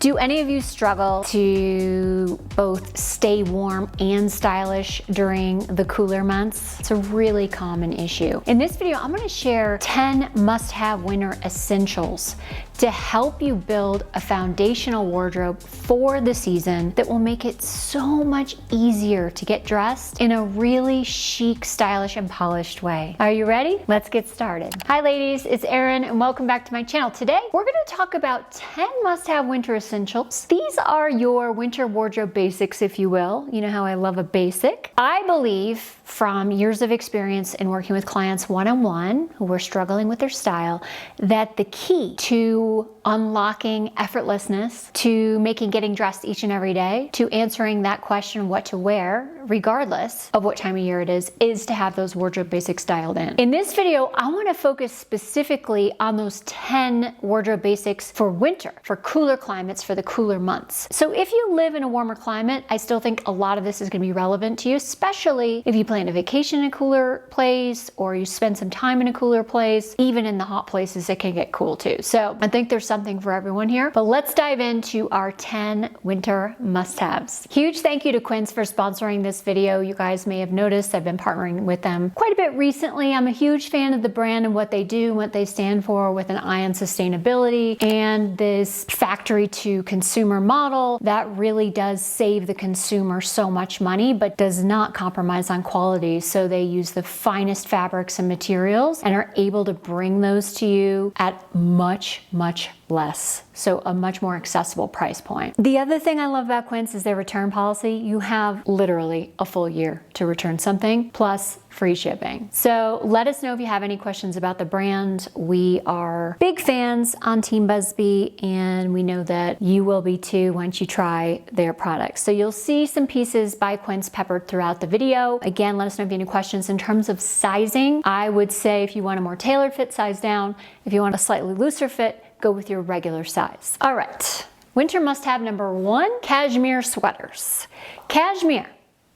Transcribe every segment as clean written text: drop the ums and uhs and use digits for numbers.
Do any of you struggle to both stay warm and stylish during the cooler months? It's a really common issue. In this video, I'm gonna share 10 must-have winter essentials to help you build a foundational wardrobe for the season that will make it so much easier to get dressed in a really chic, stylish, and polished way. Are you ready? Let's get started. Hi ladies, it's Erin and welcome back to my channel. Today, we're gonna talk about 10 must-have winter essentials. These are your winter wardrobe basics, if you will. You know how I love a basic. I believe from years of experience in working with clients one-on-one who were struggling with their style, that the key to unlocking effortlessness, to making getting dressed each and every day, to answering that question what to wear, regardless of what time of year it is to have those wardrobe basics dialed in. In this video, I want to focus specifically on those 10 wardrobe basics for winter, for cooler climates, for the cooler months. So if you live in a warmer climate, I still think a lot of this is going to be relevant to you, especially if you plan a vacation in a cooler place or you spend some time in a cooler place. Even in the hot places, it can get cool too. So I think there's something for everyone here, but let's dive into our 10 winter must-haves. Huge thank you to Quince for sponsoring this video. You guys may have noticed I've been partnering with them quite a bit recently. I'm a huge fan of the brand and what they do, what they stand for with an eye on sustainability and this factory to consumer model that really does save the consumer so much money, but does not compromise on quality. So they use the finest fabrics and materials and are able to bring those to you at much less. So a much more accessible price point. The other thing I love about Quince is their return policy. You have literally a full year to return something plus free shipping. So let us know if you have any questions about the brand. We are big fans on Team Busbee and we know that you will be too once you try their products. So you'll see some pieces by Quince peppered throughout the video. Again, let us know if you have any questions in terms of sizing. I would say if you want a more tailored fit, size down. If you want a slightly looser fit, go with your regular size. All right, winter must-have number 1, cashmere sweaters. Cashmere,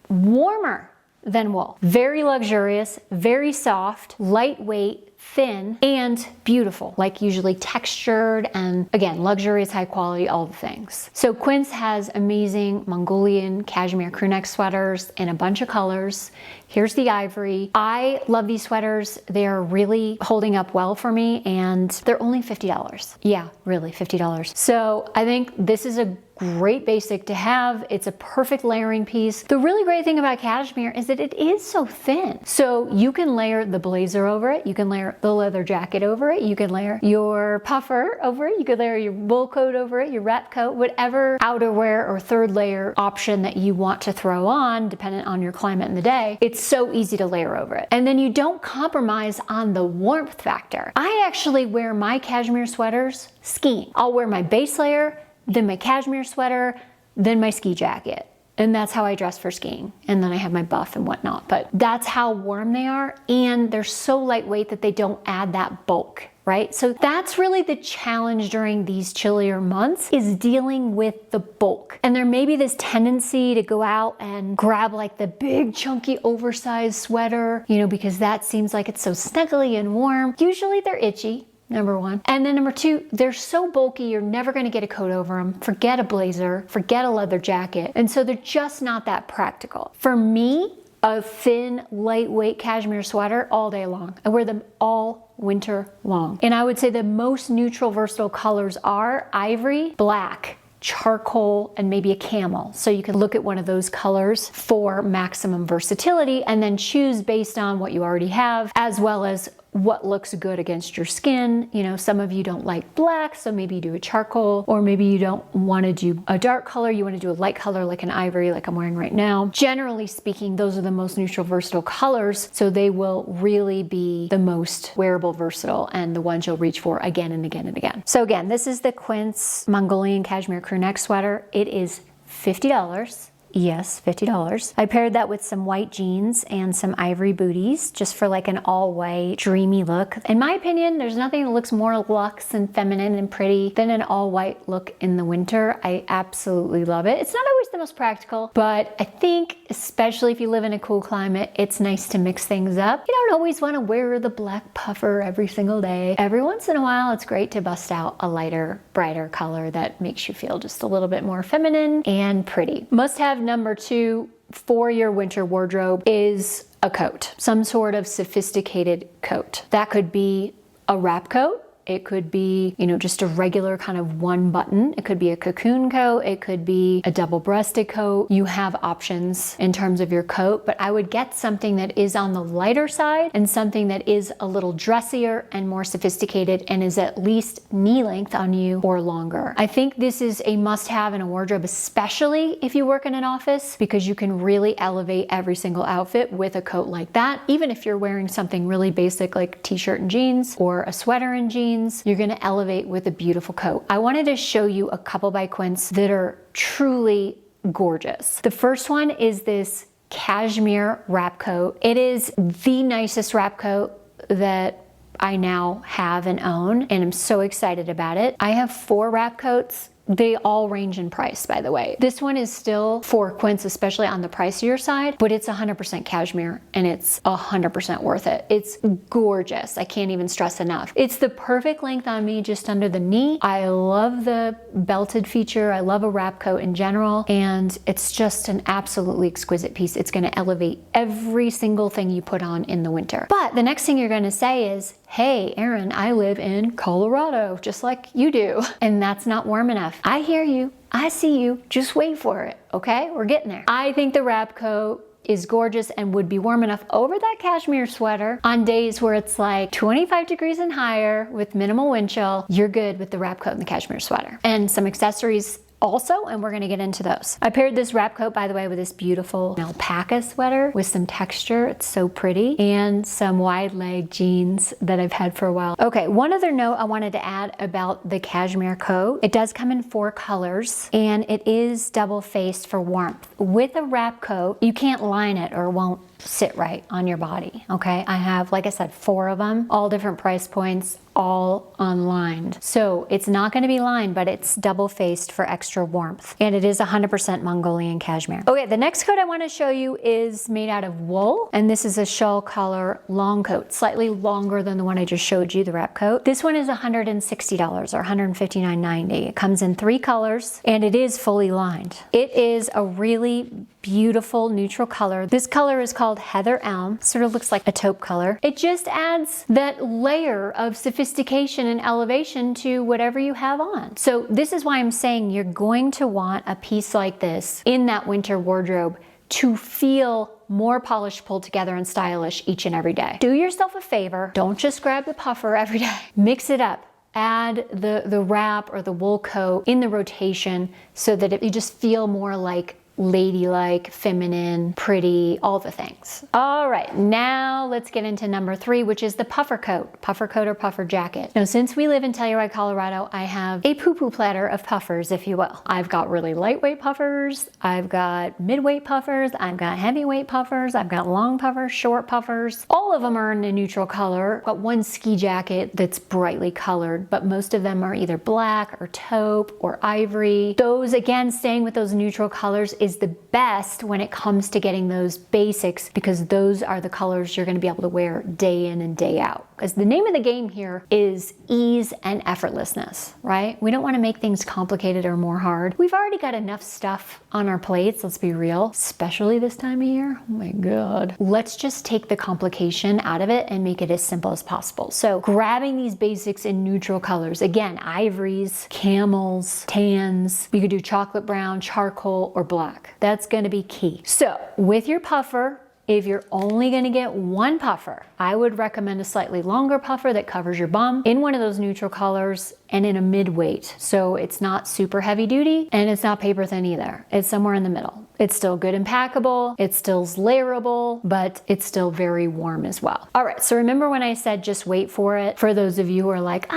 warmer than wool. Very luxurious, very soft, lightweight, thin, and beautiful, like usually textured and again, luxurious, high quality, all the things. So Quince has amazing Mongolian cashmere crew neck sweaters in a bunch of colors. Here's the ivory. I love these sweaters. They're really holding up well for me and they're only $50. Yeah, really $50. So I think this is a great basic to have. It's a perfect layering piece. The really great thing about cashmere is that it is so thin. So you can layer the blazer over it. You can layer the leather jacket over it. You can layer your puffer over it. You could layer your wool coat over it, your wrap coat, whatever outerwear or third layer option that you want to throw on, dependent on your climate in the day. It's so easy to layer over it. And then you don't compromise on the warmth factor. I actually wear my cashmere sweaters skiing. I'll wear my base layer, then my cashmere sweater, then my ski jacket. And that's how I dress for skiing. And then I have my buff and whatnot. But that's how warm they are. And they're so lightweight that they don't add that bulk, right? So that's really the challenge during these chillier months, is dealing with the bulk. And there may be this tendency to go out and grab like the big chunky oversized sweater, you know, because that seems like it's so snuggly and warm. Usually they're itchy. Number 1. And then number 2, they're so bulky, you're never gonna get a coat over them. Forget a blazer, forget a leather jacket. And so they're just not that practical. For me, a thin, lightweight cashmere sweater all day long. I wear them all winter long. And I would say the most neutral, versatile colors are ivory, black, charcoal, and maybe a camel. So you can look at one of those colors for maximum versatility and then choose based on what you already have, as well as what looks good against your skin. You know, some of you don't like black, so maybe you do a charcoal, or maybe you don't want to do a dark color, you want to do a light color like an ivory like I'm wearing right now. Generally speaking, those are the most neutral, versatile colors, so they will really be the most wearable, versatile, and the ones you'll reach for again and again and again. So again, this is the Quince Mongolian Cashmere Crew Neck Sweater. It is $50. Yes, $50. I paired that with some white jeans and some ivory booties just for like an all white dreamy look. In my opinion, there's nothing that looks more luxe and feminine and pretty than an all white look in the winter. I absolutely love it. It's not always the most practical, but I think especially if you live in a cool climate, it's nice to mix things up. You don't always want to wear the black puffer every single day. Every once in a while, it's great to bust out a lighter, brighter color that makes you feel just a little bit more feminine and pretty. Must have number 2 for your winter wardrobe is a coat, some sort of sophisticated coat. That could be a wrap coat. It could be, you know, just a regular kind of one button. It could be a cocoon coat. It could be a double-breasted coat. You have options in terms of your coat, but I would get something that is on the lighter side and something that is a little dressier and more sophisticated and is at least knee length on you or longer. I think this is a must-have in a wardrobe, especially if you work in an office, because you can really elevate every single outfit with a coat like that. Even if you're wearing something really basic like t-shirt and jeans or a sweater and jeans, you're gonna elevate with a beautiful coat. I wanted to show you a couple by Quince that are truly gorgeous. The first one is this cashmere wrap coat. It is the nicest wrap coat that I now have and own, and I'm so excited about it. I have 4 wrap coats. They all range in price, by the way. This one is still for Quince, especially on the pricier side, but it's 100% cashmere and it's 100% worth it. It's gorgeous. I can't even stress enough. It's the perfect length on me, just under the knee. I love the belted feature. I love a wrap coat in general, and it's just an absolutely exquisite piece. It's gonna elevate every single thing you put on in the winter. But the next thing you're gonna say is, hey, Erin, I live in Colorado, just like you do, and that's not warm enough. I hear you, I see you, just wait for it, okay? We're getting there. I think the wrap coat is gorgeous and would be warm enough over that cashmere sweater on days where it's like 25 degrees and higher with minimal wind chill. You're good with the wrap coat and the cashmere sweater. And some accessories also, and we're gonna get into those. I paired this wrap coat, by the way, with this beautiful alpaca sweater with some texture. It's so pretty, and some wide leg jeans that I've had for a while. Okay, one other note I wanted to add about the cashmere coat. It does come in 4 colors, and it is double-faced for warmth. With a wrap coat, you can't line it or it won't sit right on your body, okay? I have, like I said, 4 of them, all different price points, all unlined. So it's not gonna be lined, but it's double-faced for extra warmth. And it is 100% Mongolian cashmere. Okay, the next coat I wanna show you is made out of wool, and this is a shawl collar long coat, slightly longer than the one I just showed you, the wrap coat. This one is $160 or $159.90. It comes in 3 colors, and it is fully lined. It is a really beautiful neutral color. This color is called Heather Elm. Sort of looks like a taupe color. It just adds that layer of sophistication and elevation to whatever you have on. So this is why I'm saying you're going to want a piece like this in that winter wardrobe to feel more polished, pulled together, and stylish each and every day. Do yourself a favor. Don't just grab the puffer every day. Mix it up. Add the wrap or the wool coat in the rotation so that you just feel more like ladylike, feminine, pretty, all the things. All right, now let's get into number 3, which is the puffer coat or puffer jacket. Now, since we live in Telluride, Colorado, I have a poo-poo platter of puffers, if you will. I've got really lightweight puffers, I've got midweight puffers, I've got heavyweight puffers, I've got long puffers, short puffers. All of them are in a neutral color. I've got one ski jacket that's brightly colored, but most of them are either black or taupe or ivory. Those, again, staying with those neutral colors is the best when it comes to getting those basics, because those are the colors you're going to be able to wear day in and day out. Because the name of the game here is ease and effortlessness, right? We don't want to make things complicated or more hard. We've already got enough stuff on our plates, let's be real, especially this time of year. Oh my God. Let's just take the complication out of it and make it as simple as possible. So grabbing these basics in neutral colors, again, ivories, camels, tans, you could do chocolate brown, charcoal, or black. That's going to be key. So with your puffer, if you're only going to get one puffer, I would recommend a slightly longer puffer that covers your bum in one of those neutral colors and in a mid-weight. So it's not super heavy duty and it's not paper thin either. It's somewhere in the middle. It's still good and packable, it's still layerable, but it's still very warm as well. All right, so remember when I said just wait for it? For those of you who are like,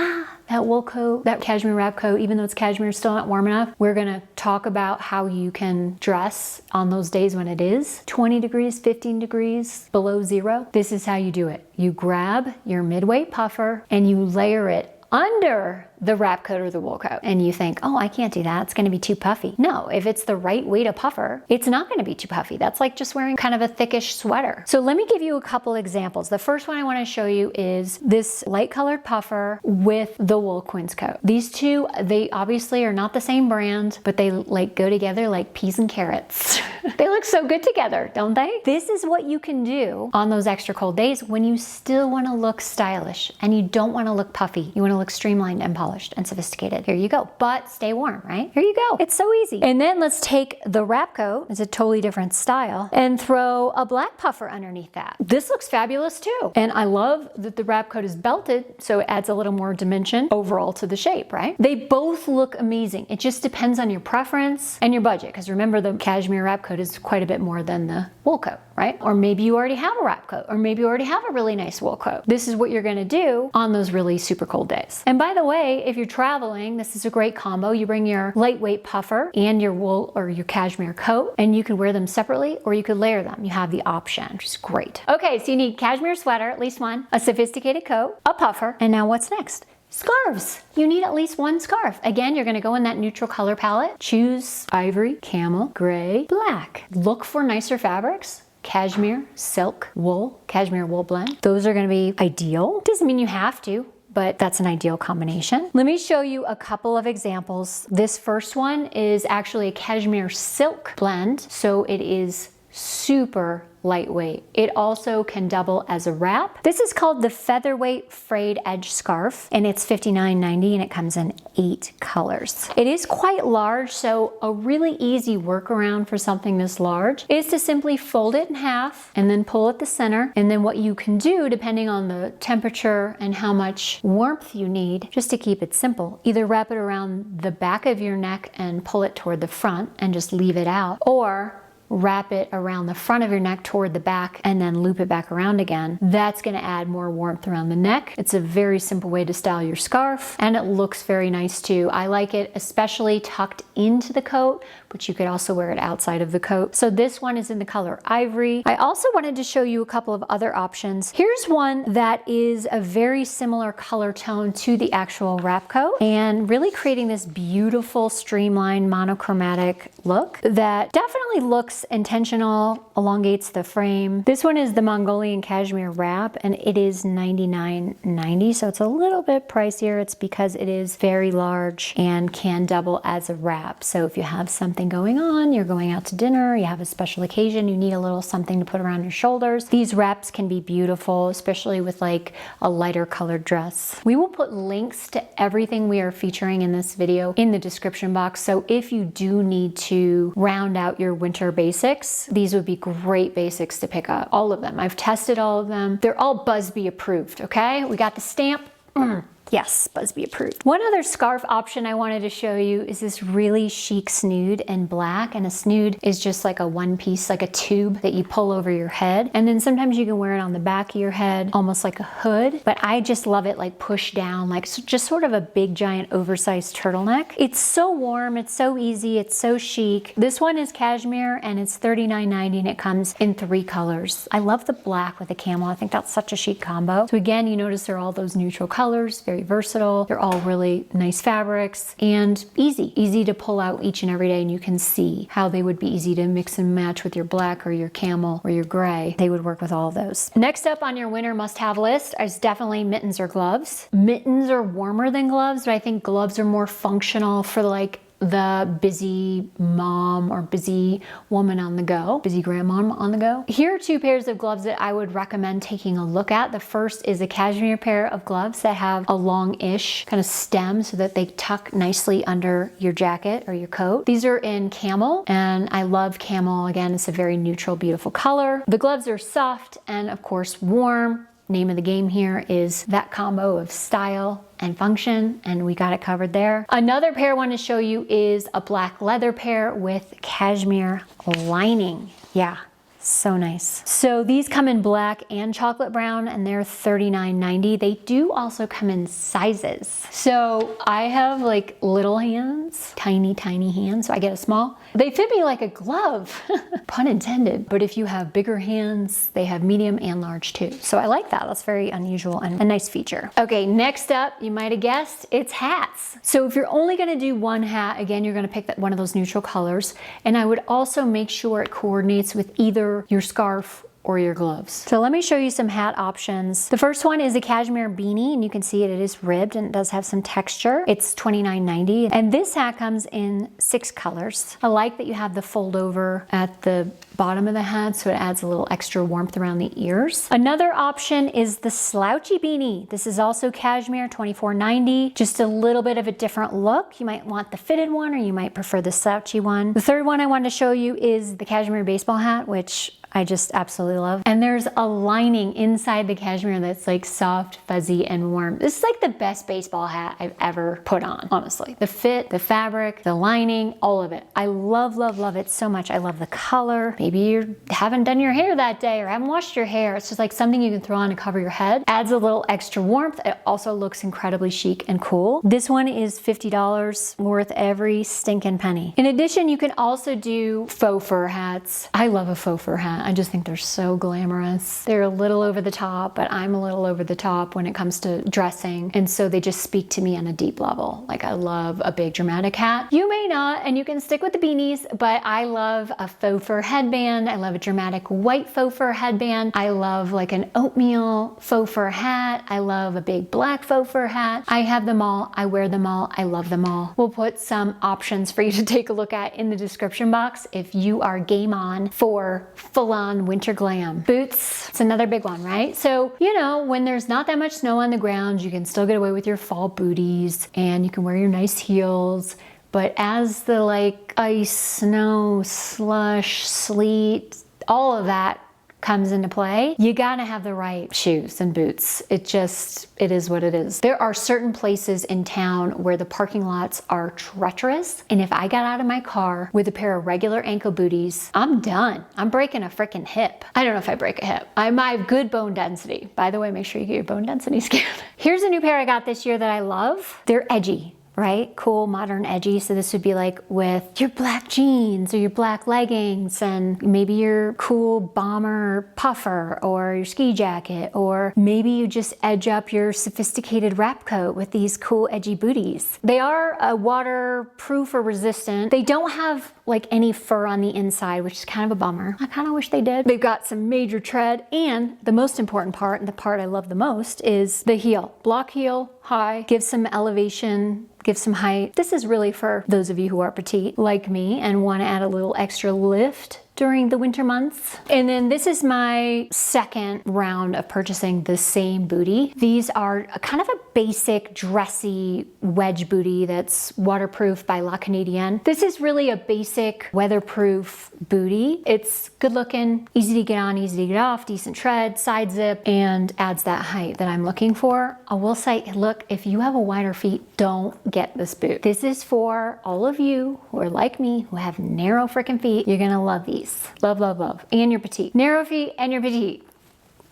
that wool coat, that cashmere wrap coat, even though it's cashmere, still not warm enough. We're gonna talk about how you can dress on those days when it is 20 degrees, 15 degrees, below zero. This is how you do it. You grab your mid-weight puffer and you layer it under the wrap coat or the wool coat. And you think, oh, I can't do that. It's gonna be too puffy. No, if it's the right weight of puffer, it's not gonna be too puffy. That's like just wearing kind of a thickish sweater. So let me give you a couple examples. The first one I wanna show you is this light colored puffer with the wool quince coat. These two, they obviously are not the same brand, but they like go together like peas and carrots. They look so good together, don't they? This is what you can do on those extra cold days when you still wanna look stylish and you don't wanna look puffy. You wanna look streamlined and polished and sophisticated. Here you go, but stay warm, right? Here you go. It's so easy. And then let's take the wrap coat, it's a totally different style, and throw a black puffer underneath that. This looks fabulous too. And I love that the wrap coat is belted, so it adds a little more dimension overall to the shape, right? They both look amazing. It just depends on your preference and your budget, because remember the cashmere wrap coat is quite a bit more than the wool coat, right? Or maybe you already have a wrap coat, or maybe you already have a really nice wool coat. This is what you're gonna do on those really super cold days. And by the way, if you're traveling, this is a great combo. You bring your lightweight puffer and your wool or your cashmere coat, and you can wear them separately or you could layer them. You have the option, which is great. Okay, so you need cashmere sweater, at least one, a sophisticated coat, a puffer, and now what's next? Scarves. You need at least one scarf. Again, you're gonna go in that neutral color palette. Choose ivory, camel, gray, black. Look for nicer fabrics. Cashmere, silk, wool, cashmere wool blend. Those are gonna be ideal. Doesn't mean you have to, but that's an ideal combination. Let me show you a couple of examples. This first one is actually a cashmere silk blend, so it is super lightweight. It also can double as a wrap. This is called the Featherweight Frayed Edge Scarf, and it's $59.90, and it comes in 8 colors. It is quite large, so a really easy workaround for something this large is to simply fold it in half and then pull at the center. And then what you can do, depending on the temperature and how much warmth you need, just to keep it simple, either wrap it around the back of your neck and pull it toward the front and just leave it out, or wrap it around the front of your neck toward the back and then loop it back around again. That's gonna add more warmth around the neck. It's a very simple way to style your scarf, and it looks very nice too. I like it especially tucked into the coat, but you could also wear it outside of the coat. So this one is in the color ivory. I also wanted to show you a couple of other options. Here's one that is a very similar color tone to the actual wrap coat, and really creating this beautiful streamlined monochromatic look that definitely looks intentional, elongates the frame. This one is the Mongolian cashmere wrap, and it is $99.90, so it's a little bit pricier. It's because it is very large and can double as a wrap. So if you have something going on, you're going out to dinner, you have a special occasion, you need a little something to put around your shoulders, these wraps can be beautiful, especially with like a lighter colored dress. We will put links to everything we are featuring in this video in the description box, so if you do need to round out your winter basics, these would be great basics to pick up. All of them. I've tested all of them. They're all Busbee approved, okay? We got the stamp. Yes, Busbee approved. One other scarf option I wanted to show you is this really chic snood in black. And a snood is just like a one piece, like a tube that you pull over your head. And then sometimes you can wear it on the back of your head, almost like a hood. But I just love it like pushed down, like just sort of a big giant oversized turtleneck. It's so warm, it's so easy, it's so chic. This one is cashmere and it's $39.90, and it comes in 3 colors. I love the black with the camel. I think that's such a chic combo. So again, you notice they're all those neutral colors, very versatile. They're all really nice fabrics and easy to pull out each and every day, and you can see how they would be easy to mix and match with your black or your camel or your gray. They would work with all of those. Next up on your winter must-have list is definitely mittens or gloves. Mittens are warmer than gloves, but I think gloves are more functional for like the busy mom or busy woman on the go, busy grandmom on the go. Here are 2 pairs of gloves that I would recommend taking a look at. The first is a cashmere pair of gloves that have a long-ish kind of stem so that they tuck nicely under your jacket or your coat. These are in camel, and I love camel. Again, it's a very neutral, beautiful color. The gloves are soft and of course warm. Name of the game here is that combo of style and function, and we got it covered there. Another pair I want to show you is a black leather pair with cashmere lining. Yeah, So nice. So these come in black and chocolate brown, and they're $39.90. They do also come in sizes. So I have like little hands, tiny, tiny hands, so I get a small. They fit me like a glove, pun intended. But if you have bigger hands, they have medium and large too. So I like that. That's very unusual and a nice feature. Okay, next up, you might have guessed, it's hats. So if you're only gonna do one hat, again, you're gonna pick one of those neutral colors. And I would also make sure it coordinates with either your scarf or your gloves. So let me show you some hat options. The first one is a cashmere beanie, and you can see it is ribbed and it does have some texture. It's $29.90. And this hat comes in 6 colors. I like that you have the fold over at the bottom of the hat, so it adds a little extra warmth around the ears. Another option is the slouchy beanie. This is also cashmere, $24.90. Just a little bit of a different look. You might want the fitted one, or you might prefer the slouchy one. The third one I wanted to show you is the cashmere baseball hat, which I just absolutely love. And there's a lining inside the cashmere that's like soft, fuzzy, and warm. This is like the best baseball hat I've ever put on, honestly. The fit, the fabric, the lining, all of it. I love, love, love it so much. I love the color. Maybe you haven't done your hair that day or haven't washed your hair. It's just like something you can throw on to cover your head. Adds a little extra warmth. It also looks incredibly chic and cool. This one is $50, worth every stinking penny. In addition, you can also do faux fur hats. I love a faux fur hat. I just think they're so glamorous. They're a little over the top, but I'm a little over the top when it comes to dressing. And so they just speak to me on a deep level. Like, I love a big dramatic hat. You may not, and you can stick with the beanies, but I love a faux fur headband. I love a dramatic white faux fur headband. I love like an oatmeal faux fur hat. I love a big black faux fur hat. I have them all. I wear them all. I love them all. We'll put some options for you to take a look at in the description box if you are game on for full-on winter glam. Boots, it's another big one, right? So, you know, when there's not that much snow on the ground, you can still get away with your fall booties and you can wear your nice heels. But as the like ice, snow, slush, sleet, all of that comes into play, you gotta have the right shoes and boots. It is what it is. There are certain places in town where the parking lots are treacherous, and if I got out of my car with a pair of regular ankle booties, I'm done. I'm breaking a freaking hip. I don't know if I break a hip. I have good bone density. By the way, make sure you get your bone density scanned. Here's a new pair I got this year that I love. They're edgy. Right? Cool, modern, edgy. So this would be like with your black jeans or your black leggings and maybe your cool bomber puffer or your ski jacket, or maybe you just edge up your sophisticated wrap coat with these cool edgy booties. They are waterproof or resistant. They don't have like any fur on the inside, which is kind of a bummer. I kind of wish they did. They've got some major tread, and the most important part, and the part I love the most, is the heel. Block heel, high, give some elevation, give some height. This is really for those of you who are petite like me and want to add a little extra lift during the winter months. And then this is my second round of purchasing the same booty. These are kind of a basic dressy wedge booty that's waterproof by La Canadienne. This is really a basic weatherproof booty. It's good looking, easy to get on, easy to get off, decent tread, side zip, and adds that height that I'm looking for. I will say, look, if you have a wider feet, don't get this boot. This is for all of you who are like me, who have narrow freaking feet. You're gonna love these. Love, love, love. And your petite. Narrow feet and your petite.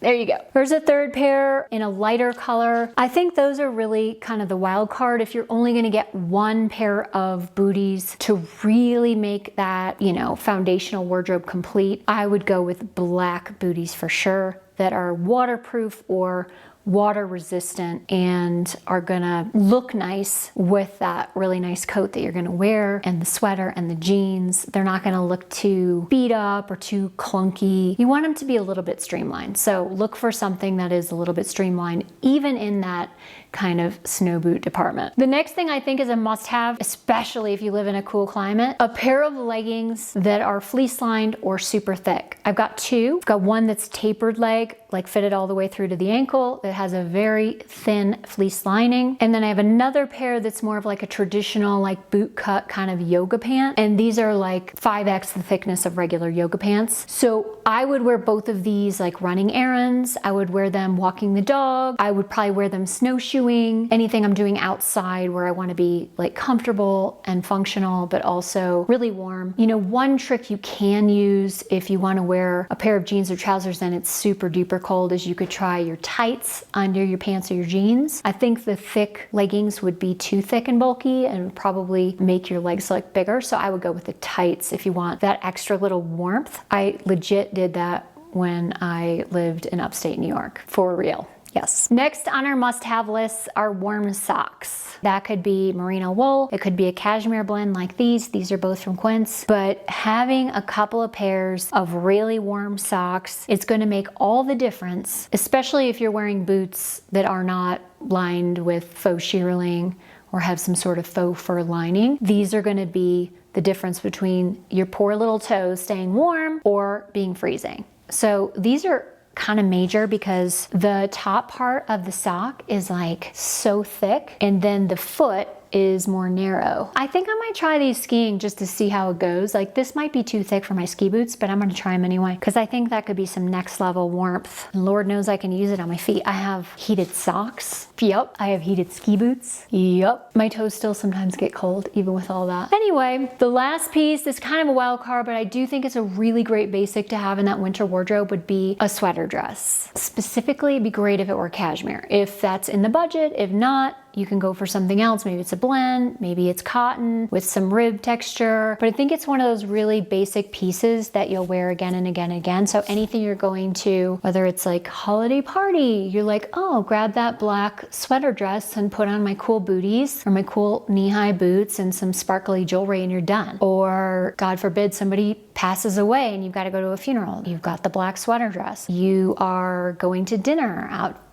There you go. There's a third pair in a lighter color. I think those are really kind of the wild card. If you're only gonna get one pair of booties to really make that, you know, foundational wardrobe complete, I would go with black booties for sure that are waterproof or water resistant and are gonna look nice with that really nice coat that you're gonna wear and the sweater and the jeans. They're not gonna look too beat up or too clunky. You want them to be a little bit streamlined. So look for something that is a little bit streamlined, even in that kind of snow boot department. The next thing I think is a must-have, especially if you live in a cool climate, a pair of leggings that are fleece lined or super thick. I've got two. I've got one that's tapered leg, like fitted all the way through to the ankle, that has a very thin fleece lining. And then I have another pair that's more of like a traditional like boot cut kind of yoga pant. And these are like 5x the thickness of regular yoga pants. So I would wear both of these like running errands. I would wear them walking the dog. I would probably wear them snowshoeing, anything I'm doing outside where I want to be like comfortable and functional, but also really warm. You know, one trick you can use if you want to wear a pair of jeans or trousers and it's super duper cold is you could try your tights under your pants or your jeans. I think the thick leggings would be too thick and bulky and probably make your legs look bigger. So I would go with the tights if you want that extra little warmth. I legit did that when I lived in upstate New York, for real. Yes. Next on our must-have list are warm socks. That could be merino wool. It could be a cashmere blend like these. These are both from Quince. But having a couple of pairs of really warm socks, it's going to make all the difference, especially if you're wearing boots that are not lined with faux shearling or have some sort of faux fur lining. These are going to be the difference between your poor little toes staying warm or being freezing. So these are kind of major because the top part of the sock is like so thick and then the foot is more narrow. I think I might try these skiing just to see how it goes. Like this might be too thick for my ski boots, but I'm gonna try them anyway because I think that could be some next level warmth. And Lord knows I can use it on my feet. I have heated socks. Yup. I have heated ski boots. Yup. My toes still sometimes get cold even with all that. Anyway, the last piece is kind of a wild card, but I do think it's a really great basic to have in that winter wardrobe would be a sweater dress. Specifically, it'd be great if it were cashmere. If that's in the budget, if not, you can go for something else. Maybe it's a blend, maybe it's cotton with some rib texture. But I think it's one of those really basic pieces that you'll wear again and again and again. So anything you're going to, whether it's like holiday party, you're like, oh, grab that black sweater dress and put on my cool booties or my cool knee-high boots and some sparkly jewelry and you're done. Or God forbid somebody passes away and you've got to go to a funeral. You've got the black sweater dress. You are going to dinner,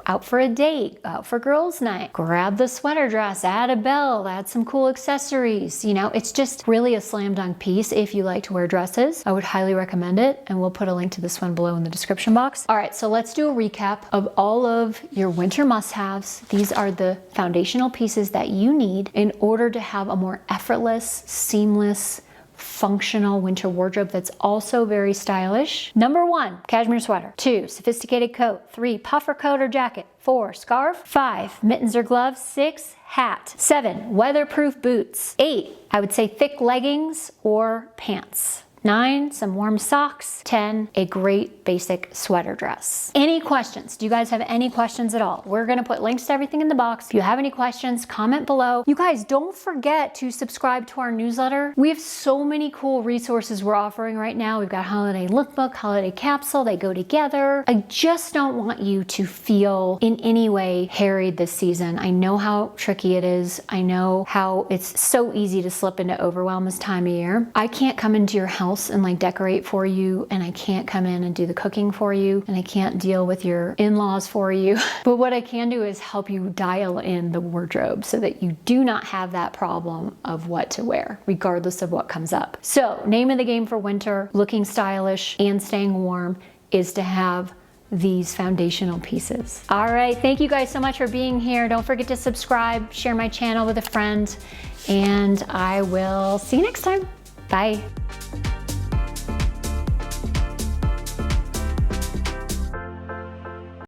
out for a date, out for girls' night. Grab the sweater dress, add a belt, add some cool accessories. You know, it's just really a slam dunk piece if you like to wear dresses. I would highly recommend it, and we'll put a link to this one below in the description box. All right, so let's do a recap of all of your winter must-haves. These are the foundational pieces that you need in order to have a more effortless, seamless, functional winter wardrobe that's also very stylish. Number 1, cashmere sweater. 2, sophisticated coat. 3, puffer coat or jacket. 4, scarf. 5, mittens or gloves. 6, hat. 7, weatherproof boots. 8, I would say thick leggings or pants. 9, some warm socks. 10, a great basic sweater dress. Any questions? Do you guys have any questions at all? We're gonna put links to everything in the box. If you have any questions, comment below. You guys, don't forget to subscribe to our newsletter. We have so many cool resources we're offering right now. We've got holiday lookbook, holiday capsule, they go together. I just don't want you to feel in any way harried this season. I know how tricky it is. I know how it's so easy to slip into overwhelm this time of year. I can't come into your house and like decorate for you, and I can't come in and do the cooking for you, and I can't deal with your in-laws for you. But what I can do is help you dial in the wardrobe so that you do not have that problem of what to wear, regardless of what comes up. So, name of the game for winter, looking stylish and staying warm, is to have these foundational pieces. All right, thank you guys so much for being here. Don't forget to subscribe, share my channel with a friend, and I will see you next time. Bye.